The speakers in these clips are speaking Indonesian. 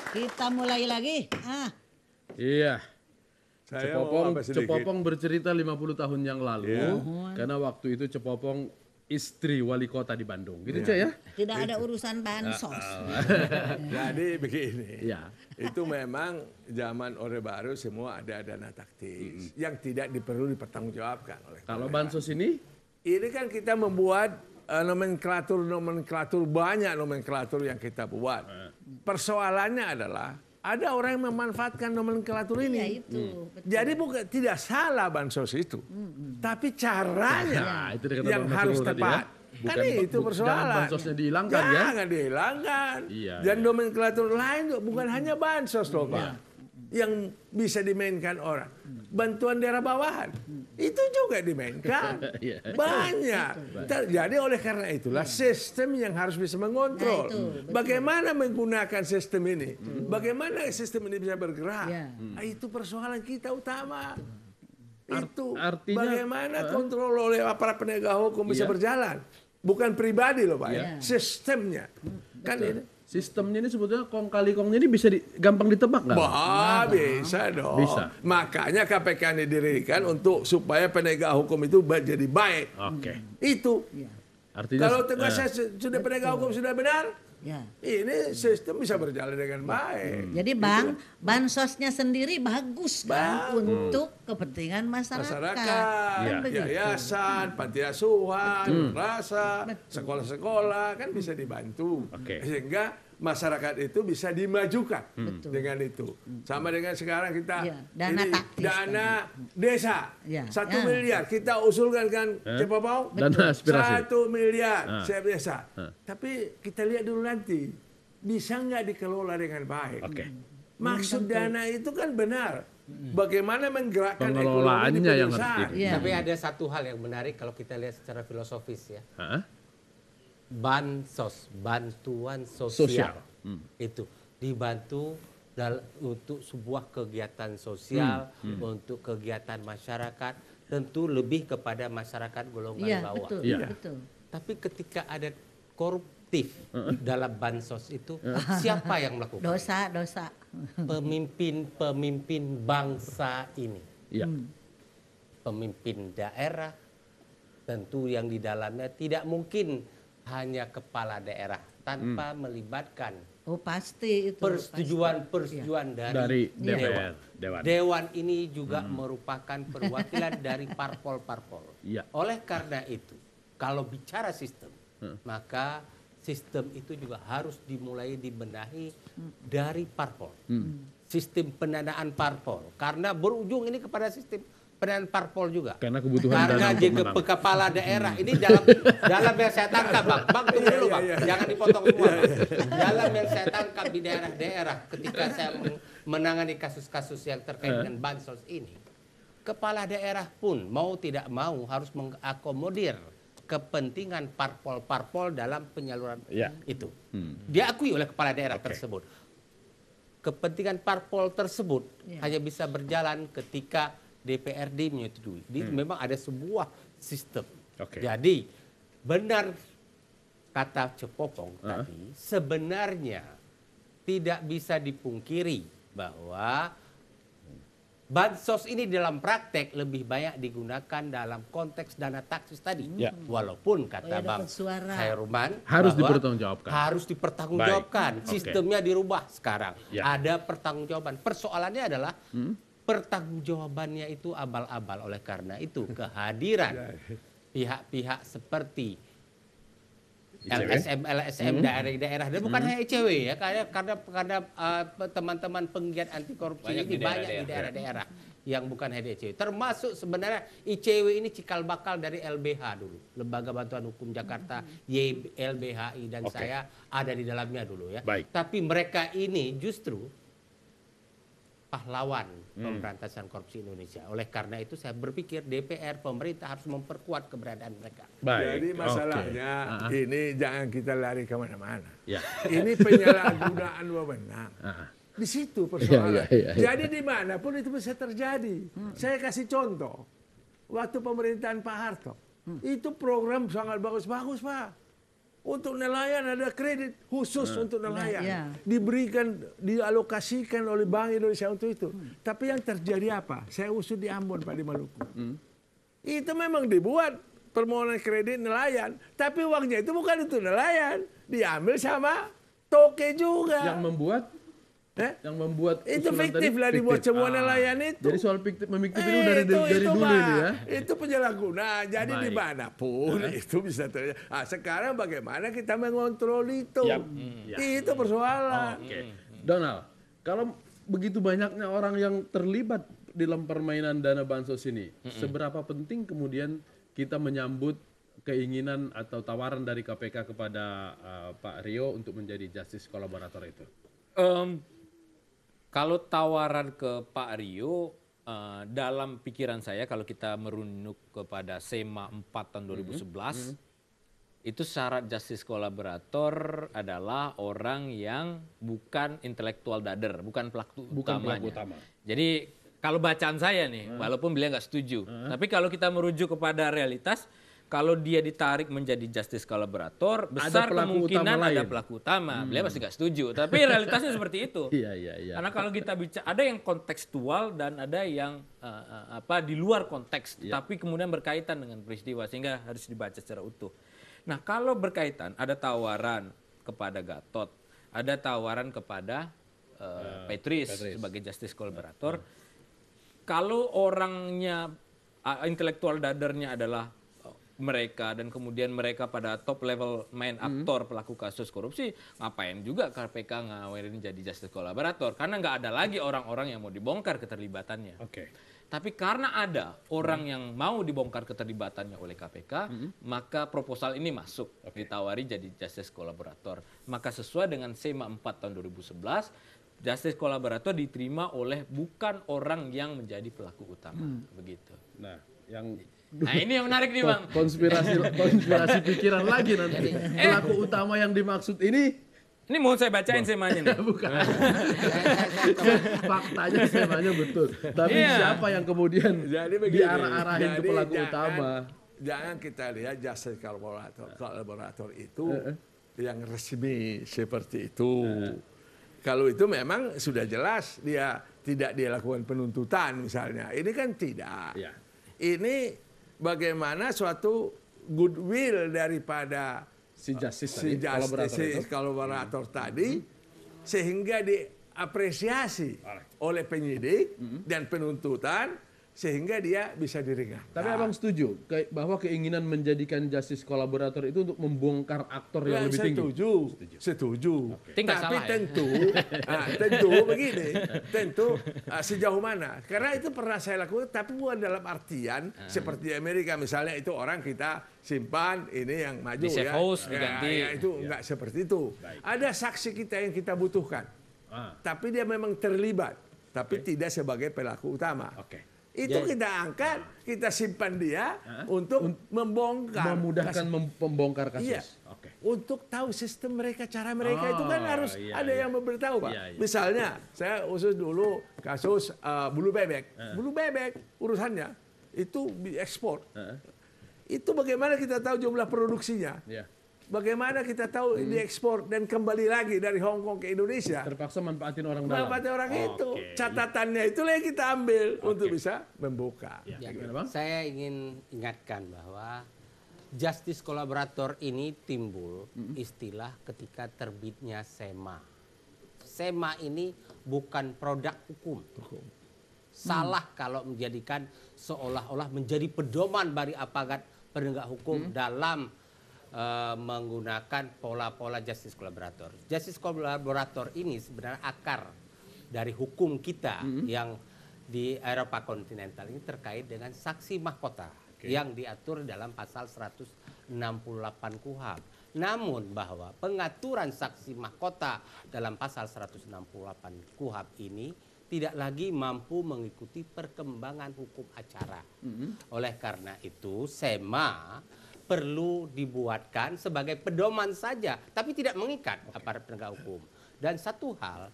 Kita mulai lagi. Iya. Saya mau apa sedikit? Cepopong bercerita 50 tahun yang lalu. Iya. Karena waktu itu Cepopong istri wali kota di Bandung. Gitu Cek ya? Tidak ada urusan bansos. Jadi begini, Iya. itu memang zaman Orde Baru semua ada dana taktis yang tidak perlu dipertanggungjawabkan oleh Kalau pemerintah. bansos ini? Ini kan kita membuat nomenklatur banyak nomenklatur yang kita buat. Persoalannya adalah ada orang yang memanfaatkan nomenklatur Ya ini. itu. betul. Jadi bukan tidak salah bansos itu, tapi caranya Nah, itu dia kata yang Bang harus Nasrul tadi ya. tepat. Kan itu persoalan. Jangan bansosnya dihilangkan ya. Jangan dihilangkan. Iya, Dan iya. nomenklatur lain juga bukan hanya bansos loh Pak. Yang bisa dimainkan orang. Bantuan daerah bawahan. Itu juga dimainkan. Iya. Banyak. Jadi oleh karena itulah sistem yang harus bisa mengontrol. Nah, itu, betul. Bagaimana menggunakan sistem ini? Bagaimana sistem ini bisa bergerak? Ya. Nah, itu persoalan kita utama. Itu artinya- bagaimana kontrol oleh aparat penegak hukum bisa Iya. berjalan. Bukan pribadi loh Pak ya. Iya. Sistemnya. Kan ini. Sistemnya ini sebetulnya kong kali kongnya ini bisa gampang ditebak nggak? Bisa dong. Bisa. Makanya KPK ini didirikan untuk supaya penegak hukum itu jadi baik. Oke. Itu. Ya. Artinya Kalau tegasnya sudah penegak hukum sudah benar, Ya. ini sistem bisa berjalan dengan baik. Jadi bansosnya sendiri bagus kan untuk kepentingan masyarakat. Masyarakat, Kan begitu. yayasan, panti asuhan, rasa, sekolah-sekolah kan bisa dibantu. Oke. Sehingga masyarakat itu bisa dimajukan dengan itu. Sama dengan sekarang kita Iya, dana taktis dana desa Iya, 1 ya. miliar kita usulkan kan Cepopong Dana aspirasi. 1 miliar setiap desa. Tapi kita lihat dulu nanti bisa nggak dikelola dengan baik. Oke. Maksud dana itu kan benar. Bagaimana menggerakkan Pengelolaannya ekonomi di yang pedesaan. harus Iya. Tapi ada satu hal yang menarik kalau kita lihat secara filosofis ya. Hah? Bansos, bantuan Sosial. sosial. Itu dibantu untuk sebuah kegiatan sosial, untuk kegiatan masyarakat, tentu lebih kepada masyarakat golongan Iya, bawah. betul, Iya. betul. Tapi ketika ada koruptif dalam bansos itu, siapa yang melakukan? Dosa. Pemimpin bangsa ini. Iya. Pemimpin daerah, tentu yang di dalamnya tidak mungkin hanya kepala daerah tanpa melibatkan Oh pasti itu. persetujuan Dari DPR, Dewan. Dewan ini juga merupakan perwakilan dari parpol-parpol. Iya. Oleh karena itu, kalau bicara sistem, maka sistem itu juga harus dimulai dibenahi dari parpol. Sistem pendanaan parpol. Karena berujung ini kepada sistem pendanaan parpol juga. Karena kebutuhan Karena dana jika pemenang. kepala daerah ini dalam yang saya tangkap bang tunggu dulu bang, jangan dipotong semua bang. Dalam yang saya tangkap di daerah-daerah ketika saya menangani kasus-kasus yang terkait dengan bansos ini, kepala daerah pun mau tidak mau harus mengakomodir kepentingan parpol-parpol dalam penyaluran Ya. itu. Diakui oleh kepala daerah tersebut. Kepentingan parpol tersebut hanya bisa berjalan ketika DPRD menyetujui. Memang ada sebuah sistem. Oke. Jadi benar kata Cepopong tadi, sebenarnya tidak bisa dipungkiri bahwa bansos ini dalam praktek lebih banyak digunakan dalam konteks dana taktis tadi. Ya. Walaupun kata Oh ya, Bang dapat suara. Khairman Harus bahwa dipertanggungjawabkan. Harus dipertanggungjawabkan. Baik. Oke. Sistemnya dirubah sekarang. Ya. Ada pertanggungjawaban. Persoalannya adalah pertanggungjawabannya itu abal-abal. Oleh karena itu kehadiran pihak-pihak seperti LSM daerah-daerah dan bukan hanya ICW ya, karena teman-teman penggiat anti korupsi Banyak ini di banyak di daerah-daerah yang bukan hanya ICW. Termasuk sebenarnya ICW ini cikal bakal dari LBH dulu, Lembaga Bantuan Hukum Jakarta, YLBHI, dan Oke. saya ada di dalamnya dulu ya. Baik. Tapi mereka ini justru pahlawan pemberantasan korupsi Indonesia. Oleh karena itu saya berpikir DPR, pemerintah harus memperkuat keberadaan mereka. Baik. Jadi Oke. masalahnya ini jangan kita lari kemana-mana. Ya. Ini penyalahgunaan wewenang. Di situ persoalan. Iya. Jadi dimanapun itu bisa terjadi. Saya kasih contoh. Waktu pemerintahan Pak Harto. Itu program sangat bagus-bagus Pak. Untuk nelayan ada kredit khusus untuk nelayan. Iya. Diberikan, dialokasikan oleh Bank Indonesia untuk itu. Tapi yang terjadi apa? Saya usut di Ambon, Pak, di Maluku. Itu memang dibuat permohonan kredit nelayan. Tapi uangnya itu bukan untuk nelayan. Diambil sama toke juga. Yang membuat usulan itu tadi fiktif lah, dibuat semua nelayan itu. Jadi soal memiktif itu dari dulu Pak, ini ya. Itu penyalahgunaan. Jadi Baik. dimanapun itu bisa terjadi. Sekarang bagaimana kita mengontrol itu? Yap. Itu persoalan. Oke. Donald, kalau begitu banyaknya orang yang terlibat dalam permainan dana bansos ini, seberapa penting kemudian kita menyambut keinginan atau tawaran dari KPK kepada Pak Rio untuk menjadi justice kolaborator itu? Kalau tawaran ke Pak Rio, dalam pikiran saya kalau kita merunuk kepada SEMA 4 tahun 2011, itu syarat justice kolaborator adalah orang yang bukan intelektual dader, bukan pelaku utamanya. utama. Jadi kalau bacaan saya nih, walaupun beliau nggak setuju, tapi kalau kita merujuk kepada realitas, kalau dia ditarik menjadi justice kolaborator, besar kemungkinan ada pelaku utama. Beliau pasti nggak setuju. Tapi realitasnya seperti itu. Iya. Karena kalau kita bicara, ada yang kontekstual dan ada yang di luar konteks, tapi kemudian berkaitan dengan peristiwa sehingga harus dibaca secara utuh. Nah, kalau berkaitan, ada tawaran kepada Gatot, ada tawaran kepada Patrice sebagai justice kolaborator. Kalau orangnya intelektual dadernya adalah mereka dan kemudian mereka pada top level main aktor pelaku kasus korupsi, ngapain juga KPK ngawarin jadi justice kolaborator? Karena nggak ada lagi orang-orang yang mau dibongkar keterlibatannya. Oke. Tapi karena ada orang yang mau dibongkar keterlibatannya oleh KPK, maka proposal ini masuk, ditawari jadi justice kolaborator. Maka sesuai dengan SEMA 4 tahun 2011, justice kolaborator diterima oleh bukan orang yang menjadi pelaku utama. Begitu. Nah, ini yang menarik nih, Bang. konspirasi pikiran lagi nanti. Pelaku utama yang dimaksud ini mau saya bacain semanya nih. bukan. Faktanya semanya betul. Tapi siapa yang kemudian diarah-arahin ke pelaku utama? Jangan kita lihat justice kolaborator itu yang resmi seperti itu. Kalau itu memang sudah jelas dia tidak dilakukan penuntutan misalnya. Ini kan tidak. Ya. Ini bagaimana suatu goodwill daripada si kolaborator tadi sehingga diapresiasi oleh penyidik dan penuntutan sehingga dia bisa diringankan. Tapi abang setuju bahwa keinginan menjadikan justice kolaborator itu untuk membongkar aktor yang lebih tinggi? Setuju. Okay. Tapi tentu begini, sejauh mana? Karena itu pernah saya lakukan, tapi bukan dalam artian seperti Amerika misalnya itu orang kita simpan ini yang maju di safe house diganti. Itu enggak seperti itu. Baik. Ada saksi kita yang kita butuhkan, tapi dia memang terlibat, tapi tidak sebagai pelaku utama. Itu kita angkat, kita simpan dia untuk membongkar. Memudahkan membongkar kasus. Iya. Untuk tahu sistem mereka, cara mereka itu kan harus ada yang memberitahu, Pak. Misalnya, saya khusus dulu kasus bulu bebek. Bulu bebek urusannya itu diekspor. Itu bagaimana kita tahu jumlah produksinya? Bagaimana kita tahu diekspor dan kembali lagi dari Hong Kong ke Indonesia? Terpaksa manfaatin orang dalam. Manfaatin orang itu. Catatannya itulah yang kita ambil untuk bisa membuka. Saya ingin ingatkan bahwa justice kolaborator ini timbul istilah ketika terbitnya SEMA. SEMA ini bukan produk hukum. Salah kalau menjadikan seolah-olah menjadi pedoman bagi aparat penegak hukum dalam menggunakan pola-pola justice kolaborator. Justice kolaborator ini sebenarnya akar dari hukum kita yang di Eropa kontinental ini terkait dengan saksi mahkota yang diatur dalam pasal 168 KUHP. Namun bahwa pengaturan saksi mahkota dalam pasal 168 KUHP ini tidak lagi mampu mengikuti perkembangan hukum acara. Oleh karena itu SEMA perlu dibuatkan sebagai pedoman saja, tapi tidak mengikat aparat penegak hukum. Dan satu hal,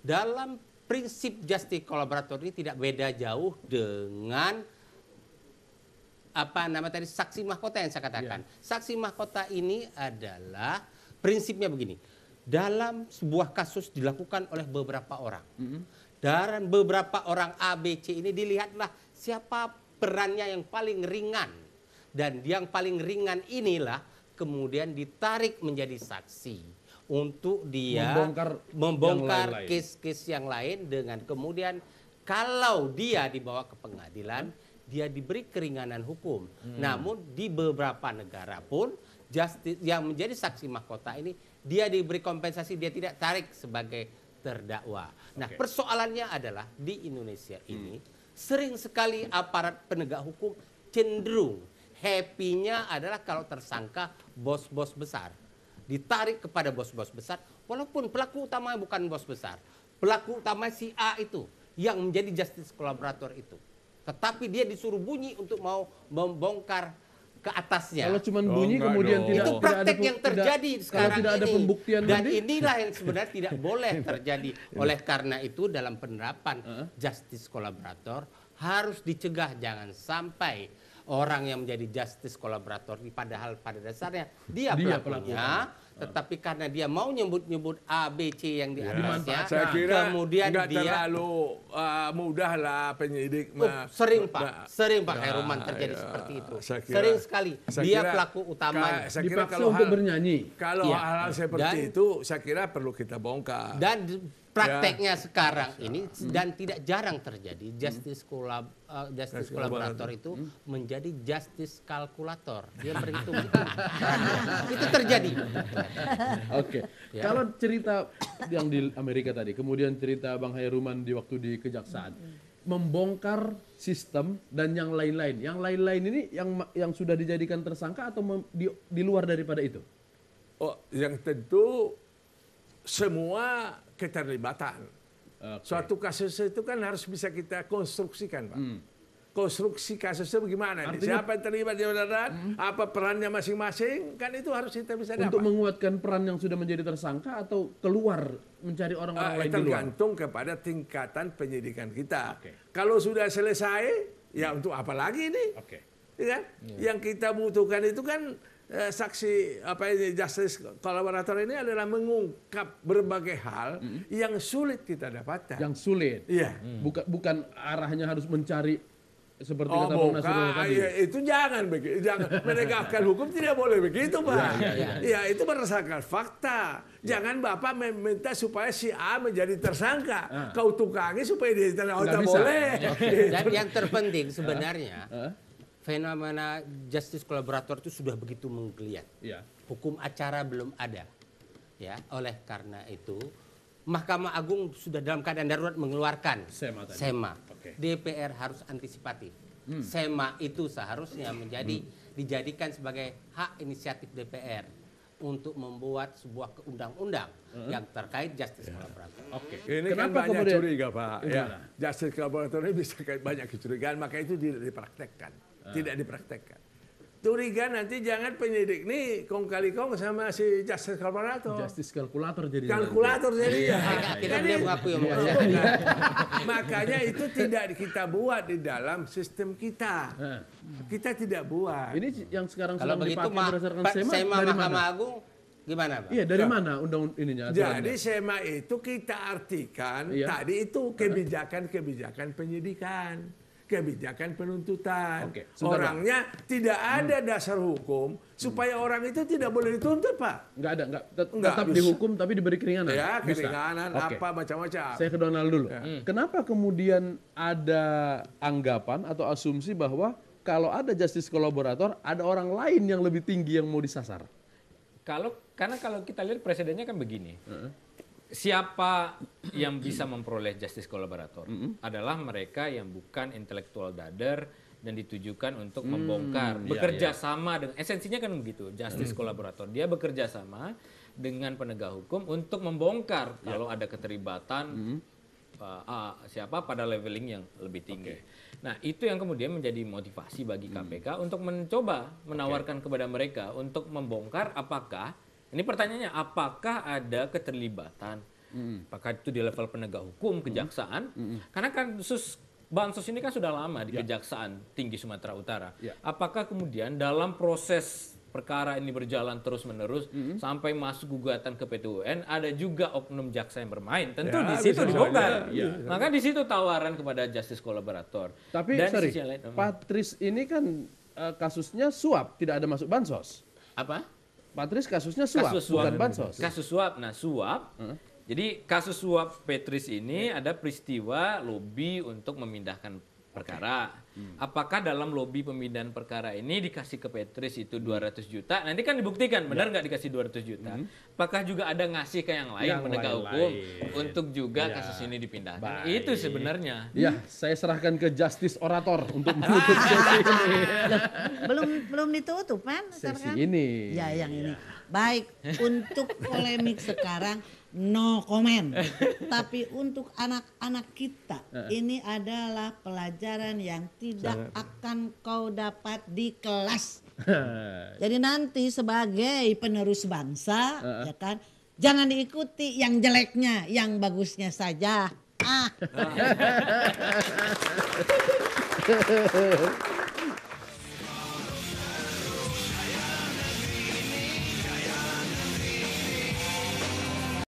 dalam prinsip justice kolaborator ini tidak beda jauh dengan saksi mahkota yang saya katakan. Saksi mahkota ini adalah prinsipnya begini. Dalam sebuah kasus dilakukan oleh beberapa orang. Dan beberapa orang A, B, C ini dilihatlah siapa perannya yang paling ringan. Dan yang paling ringan inilah kemudian ditarik menjadi saksi untuk dia membongkar kes-kes yang lain dengan kemudian kalau dia dibawa ke pengadilan, dia diberi keringanan hukum. Namun di beberapa negara pun yang menjadi saksi mahkota ini dia diberi kompensasi, dia tidak tarik sebagai terdakwa. Nah, persoalannya adalah di Indonesia ini sering sekali aparat penegak hukum cenderung happy-nya adalah kalau tersangka bos-bos besar. Ditarik kepada bos-bos besar walaupun pelaku utama bukan bos besar. Pelaku utama si A itu yang menjadi justice collaborator itu. Tetapi dia disuruh bunyi untuk mau membongkar ke atasnya. Kalau cuma bunyi kemudian tidak itu praktek yang terjadi sekarang tidak ada ini. pembuktian Dan nanti? inilah yang sebenarnya tidak boleh terjadi. Oleh karena itu dalam penerapan justice collaborator harus dicegah, jangan sampai orang yang menjadi justice collaborator padahal pada dasarnya dia pelakunya, tetapi karena dia mau nyebut-nyebut A, B, C yang di atasnya, saya kira kemudian nggak dia terlalu mudah lah penyidik. sering Pak Khairulman terjadi seperti itu. Sering sekali dia pelaku utama. Saya kira dipaksa untuk bernyanyi. Kalau hal-hal seperti itu, saya kira perlu kita bongkar. Dan prakteknya sekarang ini dan tidak jarang terjadi justice collaborator itu menjadi justice kalkulator. Dia berhitung itu terjadi. Oke. Kalau cerita yang di Amerika tadi, kemudian cerita Bang Khairulman di waktu di kejaksaan, membongkar sistem dan yang lain-lain. Yang lain-lain ini yang sudah dijadikan tersangka atau di luar daripada itu? Oh, yang tentu semua keterlibatan. Suatu kasus itu kan harus bisa kita konstruksikan, Pak. Konstruksi kasusnya bagaimana? Siapa yang terlibat di dalam? Apa perannya masing-masing? Kan itu harus kita bisa dapat. Untuk menguatkan peran yang sudah menjadi tersangka atau keluar mencari orang-orang lain di luar? Tergantung kepada tingkatan penyidikan kita. Kalau sudah selesai, ya untuk apa lagi ini? Ya kan? Yang kita butuhkan itu kan saksi justice collaborator ini adalah mengungkap berbagai hal yang sulit kita dapatkan. Yang sulit. Iya. Bukan arahnya harus mencari seperti kata Bang Nasrullah tadi. Itu jangan begitu. Jangan menegakkan hukum tidak boleh begitu, Pak. Ya, itu berdasarkan fakta. Jangan Bapak meminta supaya si A menjadi tersangka. Kau tukangi supaya dia tidak boleh. Dan yang terpenting sebenarnya fenomena justice collaborator itu sudah begitu menggeliat. Hukum acara belum ada. Ya, oleh karena itu Mahkamah Agung sudah dalam keadaan darurat mengeluarkan SEMA. DPR harus antisipatif. SEMA itu seharusnya dijadikan sebagai hak inisiatif DPR untuk membuat sebuah undang-undang yang terkait justice collaborator. Ini kenapa kan banyak curiga, Pak. Ya, justice collaborator ini bisa banyak kecurigaan, maka itu tidak dipraktekkan. Tidak dipraktekkan. Curiga nanti jangan penyidik nih kong kali kong sama si justice collaborator. Justice kalkulator jadi. Kalkulator jadi ya. Kita dia mengakui makanya itu tidak kita buat di dalam sistem kita. Kita tidak buat. Ini yang sekarang kalau sedang begitu dipakai berdasarkan SEMA dari Mahkamah mana? Agung gimana, Pak? Iya, dari mana undang ininya? Jadi SEMA itu kita artikan tadi itu kebijakan-kebijakan penyidikan. Kebijakan penuntutan. Orangnya tidak ada dasar hukum supaya orang itu tidak boleh dituntut, Pak. Enggak ada, tetap dihukum tapi diberi keringanan. Ya, keringanan apa macam-macam. Saya ke Donald dulu. Kenapa kemudian ada anggapan atau asumsi bahwa kalau ada justice collaborator ada orang lain yang lebih tinggi yang mau disasar? Karena kalau kita lihat presidennya kan begini. Siapa yang bisa memperoleh justice collaborator adalah mereka yang bukan intelektual dader dan ditujukan untuk membongkar, bekerja sama dengan esensinya kan begitu, justice collaborator. Dia bekerja sama dengan penegak hukum untuk membongkar kalau ada keterlibatan siapa pada leveling yang lebih tinggi. Nah, itu yang kemudian menjadi motivasi bagi KPK untuk mencoba menawarkan kepada mereka untuk membongkar apakah ini pertanyaannya, apakah ada keterlibatan? Apakah itu di level penegak hukum, kejaksaan? Karena kasus bansos ini kan sudah lama di Kejaksaan Tinggi Sumatera Utara. Ya. Apakah kemudian dalam proses perkara ini berjalan terus-menerus sampai masuk gugatan ke PT UN ada juga oknum jaksa yang bermain? Tentu Ya, di situ bisa dibongkar. saja. Maka di situ tawaran kepada justice kolaborator. Tapi Dan sorry, di sisi lain, Patris ini kan kasusnya suap, tidak ada masuk bansos. apa? Patris kasusnya suap, Kasus suap. bukan bansos. Kasus suap. Nah, suap. Jadi kasus suap Petris ini ada peristiwa lobi untuk memindahkan perkara. Apakah dalam lobi pemindahan perkara ini dikasih ke Petris itu 200 juta? Nanti kan dibuktikan benar nggak dikasih 200 juta. Apakah juga ada ngasih ke yang lain Yang penegak lain-lain. hukum untuk juga kasus ini dipindahkan? Itu sebenarnya. Ya, saya serahkan ke justice orator untuk menutup sesi ini. belum ditutup kan? Sesi Kan? ini. Ya yang ini. Baik, untuk polemik sekarang no comment. Tapi untuk anak-anak kita ini adalah pelajaran yang tidak akan kau dapat di kelas. Jadi nanti sebagai penerus bangsa ya kan, jangan diikuti yang jeleknya, yang bagusnya saja.